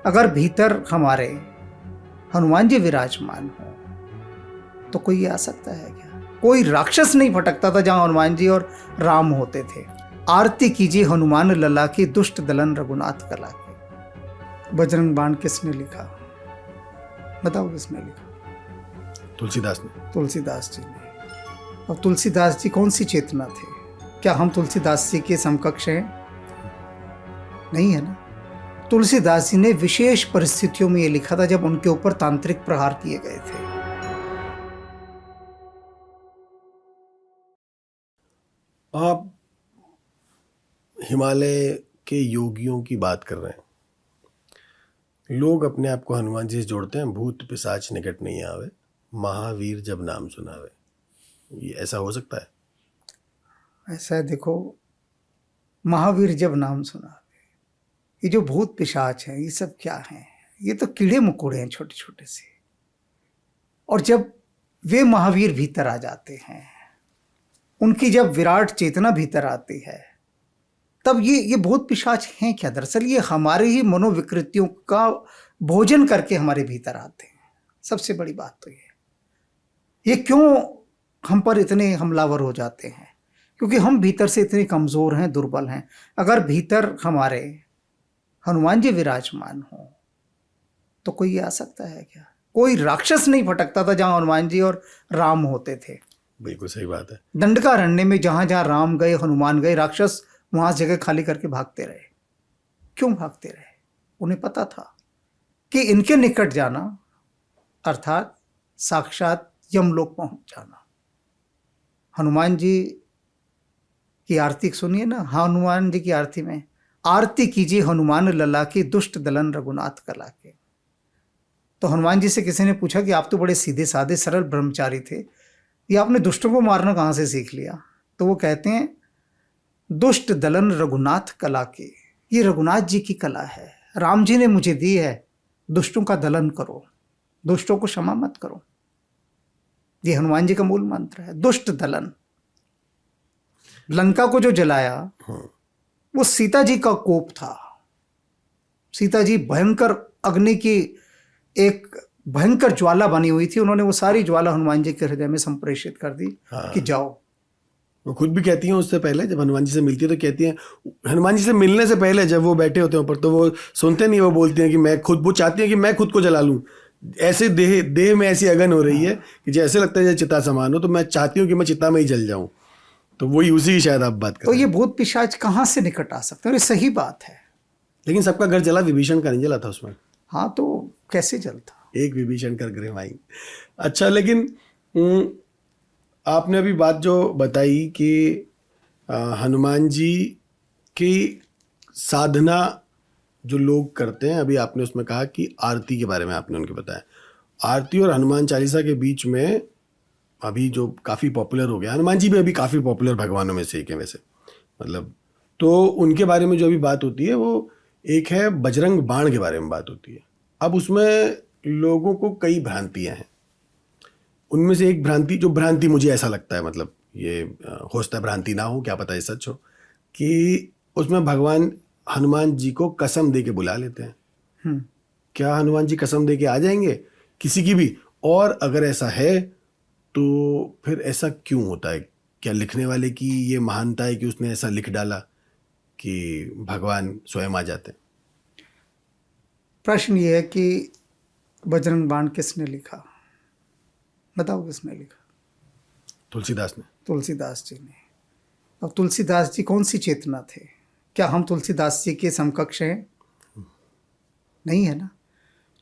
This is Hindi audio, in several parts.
अगर भीतर हमारे हनुमान जी विराजमान हो तो कोई आ सकता है क्या? कोई राक्षस नहीं भटकता था जहां हनुमान जी और राम होते थे। आरती कीजिए हनुमान लला की, दुष्ट दलन रघुनाथ कला की। बजरंग बाण किसने लिखा? बताओ किसने लिखा? तुलसीदास ने। तुलसीदास जी ने। और तुलसीदास जी कौन सी चेतना थे? क्या हम तुलसीदास जी के समकक्ष हैं? नहीं है ना। तुलसीदास जी ने विशेष परिस्थितियों में यह लिखा था जब उनके ऊपर तांत्रिक प्रहार किए गए थे। आप हिमालय के योगियों की बात कर रहे हैं। लोग अपने आप को हनुमान जी से जोड़ते हैं, भूत पिशाच निकट नहीं आवे, महावीर जब नाम सुनावे। ये ऐसा हो सकता है? ऐसा है, देखो, महावीर जब नाम सुनावे, ये जो भूत पिशाच हैं ये सब क्या हैं? ये तो कीड़े मकोड़े हैं छोटे छोटे से। और जब वे महावीर भीतर आ जाते हैं, उनकी जब विराट चेतना भीतर आती है, तब ये भूत पिशाच हैं क्या? दरअसल ये हमारे ही मनोविकृतियों का भोजन करके हमारे भीतर आते हैं। सबसे बड़ी बात तो ये क्यों हम पर इतने हमलावर हो जाते हैं? क्योंकि हम भीतर से इतने कमजोर हैं, दुर्बल हैं। अगर भीतर हमारे हनुमान जी विराजमान हो तो कोई आ सकता है क्या? कोई राक्षस नहीं भटकता था जहां हनुमान जी और राम होते थे। बिल्कुल सही बात है। दंडकारण्य में जहां जहां राम गए, हनुमान गए, राक्षस वहां जगह खाली करके भागते रहे। क्यों भागते रहे? उन्हें पता था कि इनके निकट जाना अर्थात साक्षात यमलोक पहुंच जाना। हनुमान जी की आरती सुनिए ना, हनुमान जी की आरती में, आरती कीजिए हनुमान लला की, दुष्ट दलन रघुनाथ कला के। तो हनुमान जी से किसी ने पूछा कि आप तो बड़े सीधे साधे सरल ब्रह्मचारी थे, ये आपने दुष्टों को मारना कहां से सीख लिया? तो वो कहते हैं, दुष्ट दलन रघुनाथ कला के, ये रघुनाथ जी की कला है, राम जी ने मुझे दी है। दुष्टों का दलन करो, दुष्टों को क्षमा मत करो। ये हनुमान जी का मूल मंत्र है, दुष्ट दलन। लंका को जो जलाया वो सीता जी का कोप था। सीता जी भयंकर अग्नि की एक भयंकर ज्वाला बनी हुई थी, उन्होंने वो सारी ज्वाला हनुमान जी के हृदय में संप्रेषित कर दी। कि जाओ। वो खुद भी कहती हैं उससे पहले, जब हनुमान जी से मिलती है तो कहती हैं, हनुमान जी से मिलने से पहले जब वो बैठे होते हैं ऊपर, तो वो सुनते नहीं, वो बोलती हैं कि मैं खुद, वो चाहती हैं कि मैं खुद को जला लूं। ऐसे देह में ऐसी अगन हो रही है कि जैसे लगता है जैसे चिता समान हो, तो मैं चाहती हूँ कि मैं चिता में ही जल जाऊं। तो वही उसी की शायद आप बात कर तो रहे हैं। ये भूत पिशाच कहाँ से निकट आ सकते हैं? ये सही बात है, लेकिन सबका घर जला, विभीषण का नहीं जला था उसमें। हाँ, तो कैसे जलता? एक विभीषण का गृह आई। अच्छा, लेकिन आपने अभी बात जो बताई कि हनुमान जी की साधना जो लोग करते हैं, अभी आपने उसमें कहा कि आरती के बारे में आपने उनके बताया। आरती और हनुमान चालीसा के बीच में अभी जो काफ़ी पॉपुलर हो गया, हनुमान जी भी अभी काफ़ी पॉपुलर भगवानों में से एक है वैसे, मतलब, तो उनके बारे में जो अभी बात होती है वो एक है बजरंग बाण के बारे में बात होती है। अब उसमें लोगों को कई भ्रांतियां हैं। उनमें से एक भ्रांति मुझे ऐसा लगता है, मतलब ये हो सकता है भ्रांति ना हो, क्या पता ये सच हो, कि उसमें भगवान हनुमान जी को कसम दे के बुला लेते हैं। क्या हनुमान जी कसम दे के आ जाएंगे किसी की भी? और अगर ऐसा है तो फिर ऐसा क्यों होता है? क्या लिखने वाले की ये महानता है कि उसने ऐसा लिख डाला कि भगवान स्वयं आ जाते हैं? प्रश्न ये है कि बजरंग बाण किसने लिखा? बताओ किसने लिखा? तुलसीदास ने। तुलसीदास जी ने। अब तुलसीदास जी कौन सी चेतना थे? क्या हम तुलसीदास जी के समकक्ष हैं? नहीं है ना।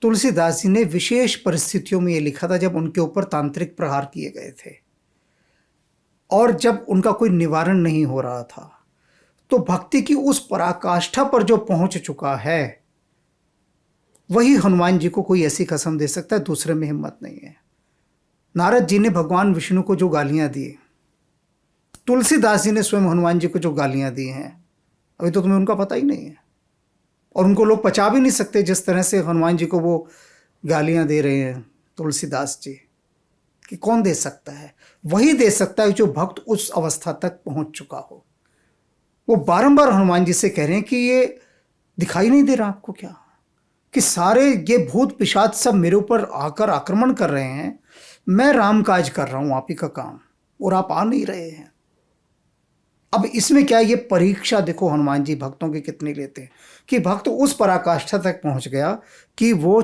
तुलसीदास जी ने विशेष परिस्थितियों में यह लिखा था जब उनके ऊपर तांत्रिक प्रहार किए गए थे और जब उनका कोई निवारण नहीं हो रहा था। तो भक्ति की उस पराकाष्ठा पर जो पहुंच चुका है, वही हनुमान जी को कोई ऐसी कसम दे सकता है, दूसरे में हिम्मत नहीं है। नारद जी ने भगवान विष्णु को जो गालियां दी, तुलसीदास जी ने स्वयं हनुमान जी को जो गालियां दी हैं, अभी तो तुम्हें उनका पता ही नहीं है। और उनको लोग पचा भी नहीं सकते जिस तरह से हनुमान जी को वो गालियां दे रहे हैं तुलसीदास जी, कि कौन दे सकता है? वही दे सकता है जो भक्त उस अवस्था तक पहुंच चुका हो। वो बारंबार हनुमान जी से कह रहे हैं कि ये दिखाई नहीं दे रहा आपको क्या? कि सारे ये भूत पिशाच सब मेरे ऊपर आकर आक्रमण कर रहे हैं, मैं राम काज कर रहा हूं आप ही का काम, और आप आ नहीं रहे हैं। अब इसमें क्या है, ये परीक्षा देखो हनुमान जी भक्तों की कितनी लेते हैं, कि भक्त उस पराकाष्ठा तक पहुंच गया कि वो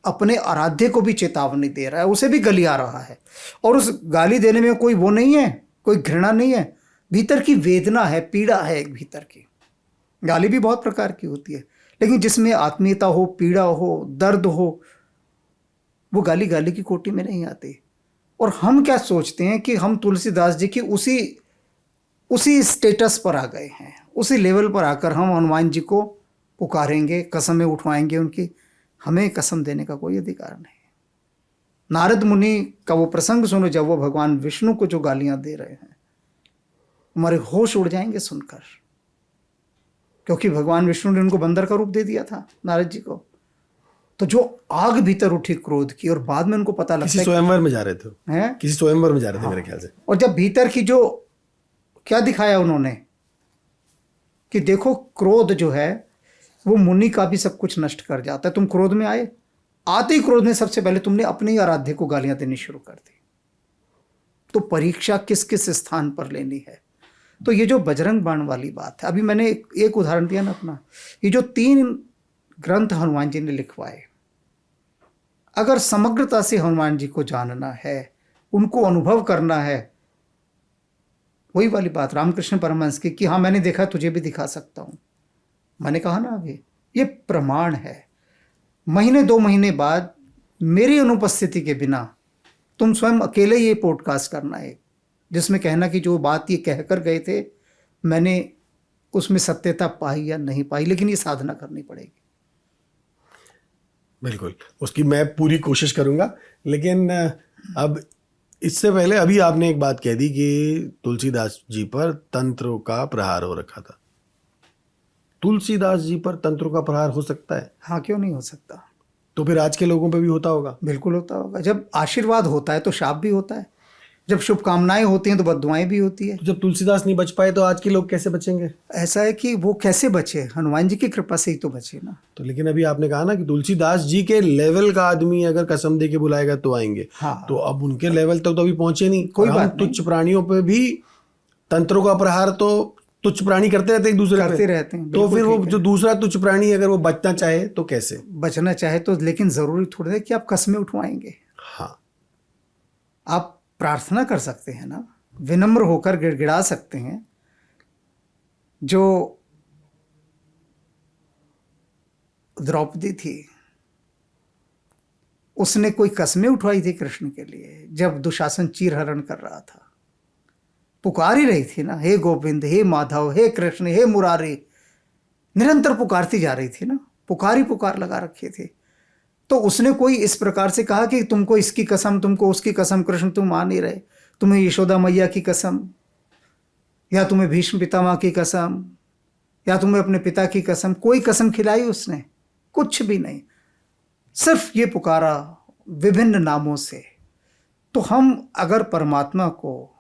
अपने आराध्य को भी चेतावनी दे रहा है, उसे भी गलिया रहा है। और उस गाली देने में कोई वो नहीं है, कोई घृणा नहीं है, भीतर की वेदना है, पीड़ा है एक भीतर की। गाली भी बहुत प्रकार की होती है, लेकिन जिसमें आत्मीयता हो, पीड़ा हो, दर्द हो, वो गाली गाली की कोटि में नहीं आती। और हम क्या सोचते हैं कि हम तुलसीदास जी की उसी स्टेटस पर आ गए हैं, उसी लेवल पर आकर हम हनुमान जी को पुकारेंगे, कसमें उठवाएंगे उनकी। हमें कसम देने का कोई अधिकार नहीं। नारद मुनि का वो प्रसंग सुनो, जब वो भगवान विष्णु को जो गालियां दे रहे हैं, हमारे होश उड़ जाएंगे सुनकर, क्योंकि भगवान विष्णु ने उनको बंदर का रूप दे दिया था नारद जी को। तो जो आग भीतर उठी क्रोध की, और बाद में उनको पता लगता है स्वयंवर में जा रहे थे, हैं, किसी स्वयंवर में जा रहे थे मेरे ख्याल से। और जब भीतर की जो क्या दिखाया उन्होंने कि देखो क्रोध जो है वो मुनि का भी सब कुछ नष्ट कर जाता है। तुम क्रोध में आए, आते ही क्रोध में सबसे पहले तुमने अपने ही आराध्य को गालियां देनी शुरू कर दी। तो परीक्षा किस किस स्थान पर लेनी है। तो ये जो बजरंग बाण वाली बात है, अभी मैंने एक उदाहरण दिया ना अपना, ये जो 3 ग्रंथ हनुमान जी ने लिखवाए, अगर समग्रता से हनुमान जी को जानना है, उनको अनुभव करना है, वही वाली बात रामकृष्ण परमहंस की कि हाँ मैंने देखा, तुझे भी दिखा सकता हूं। मैंने कहा ना अभी, ये प्रमाण है। महीने 2 महीने बाद मेरी अनुपस्थिति के बिना तुम स्वयं अकेले ये पॉडकास्ट करना है, जिसमें कहना कि जो बात ये कहकर गए थे मैंने उसमें सत्यता पाई या नहीं पाई, लेकिन ये साधना करनी पड़ेगी। बिल्कुल, उसकी मैं पूरी कोशिश करूंगा। लेकिन अब इससे पहले अभी आपने एक बात कह दी कि तुलसीदास जी पर तंत्रों का प्रहार हो रखा था। तुलसीदास जी पर तंत्रों का प्रहार हो सकता है? हाँ, क्यों नहीं हो सकता। तो फिर आज के लोगों पे भी होता होगा? बिल्कुल होता होगा। जब आशीर्वाद होता है तो शाप भी होता है, जब शुभकामनाएं होती हैं तो बद्दुआएं भी होती है। तो जब तुलसीदास नहीं बच पाए तो आज के लोग कैसे बचेंगे? ऐसा है कि वो कैसे बचे, हनुमान जी की कृपा से ही तो बचे ना। तो लेकिन अभी आपने कहा ना कि तुलसीदास जी के लेवल का आदमी अगर कसम दे के बुलाएगा तो आएंगे। हाँ, तो अब उनके लेवल तक तो अभी पहुंचे नहीं। कोई बात नहीं। तुच्छ प्राणियों पे भी तंत्रों का प्रहार तो तुच्छ प्राणी करते रहते एक दूसरे करते पे। रहते हैं। तो फिर वो जो दूसरा तुच्छ प्राणी अगर वो बचना चाहे तो कैसे बचना चाहे तो, लेकिन जरूरी थोड़ी है कि आप कसमें उठवाएंगे। हाँ, आप प्रार्थना कर सकते हैं ना, विनम्र होकर गिड़गिड़ा सकते हैं। जो द्रौपदी थी उसने कोई कसमें उठवाई थी कृष्ण के लिए, जब दुशासन चीरहरण कर रहा था, पुकार ही रही थी ना, हे गोविंद, हे माधव, हे कृष्ण, हे मुरारी, निरंतर पुकारती जा रही थी ना, पुकार ही पुकार लगा रखे थे। तो उसने कोई इस प्रकार से कहा कि तुमको इसकी कसम, तुमको उसकी कसम, कृष्ण तुम मान नहीं रहे, तुम्हें यशोदा मैया की कसम, या तुम्हें भीष्म पितामह की कसम, या तुम्हें अपने पिता की कसम, कोई कसम खिलाई उसने? कुछ भी नहीं, सिर्फ ये पुकारा विभिन्न नामों से। तो हम अगर परमात्मा को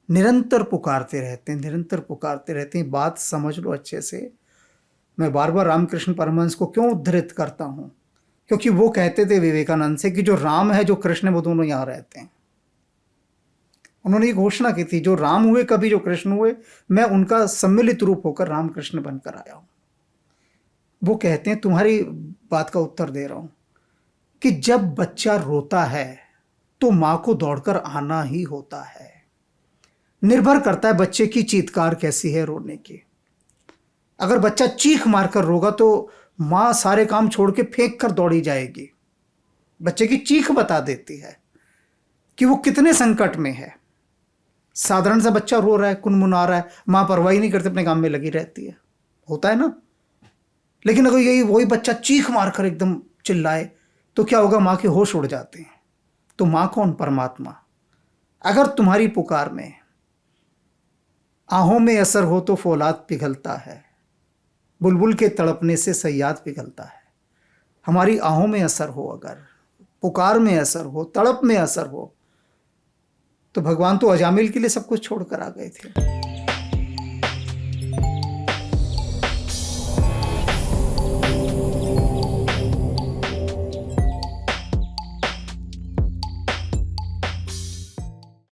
निरंतर पुकारते रहते हैं, निरंतर पुकारते रहते हैं, बात समझ लो अच्छे से। मैं बार बार रामकृष्ण परमहंस को क्यों उद्धृत करता हूँ, क्योंकि वो कहते थे विवेकानंद से कि जो राम है, जो कृष्ण है, वो दोनों यहाँ रहते हैं। उन्होंने ये घोषणा की थी, जो राम हुए कभी, जो कृष्ण हुए, मैं उनका सम्मिलित रूप होकर रामकृष्ण बनकर आया हूँ। वो कहते हैं, तुम्हारी बात का उत्तर दे रहा हूँ, कि जब बच्चा रोता है तो माँ को दौड़कर आना ही होता है। निर्भर करता है बच्चे की चीत्कार कैसी है रोने की। अगर बच्चा चीख मारकर रोगा तो माँ सारे काम छोड़ के फेंक कर दौड़ी जाएगी। बच्चे की चीख बता देती है कि वो कितने संकट में है। साधारण सा बच्चा रो रहा है, कुनमुना रहा है, माँ परवाह नहीं करती, अपने काम में लगी रहती है, होता है ना। लेकिन अगर यही वही बच्चा चीख मारकर एकदम चिल्लाए तो क्या होगा? माँ के होश उड़ जाते हैं। तो माँ कौन? परमात्मा। अगर तुम्हारी पुकार में आहों में असर हो तो फौलाद पिघलता है, बुलबुल के तड़पने से सयाद पिघलता है। हमारी आहों में असर हो, अगर पुकार में असर हो, तड़प में असर हो, तो भगवान तो अजामिल के लिए सब कुछ छोड़कर आ गए थे।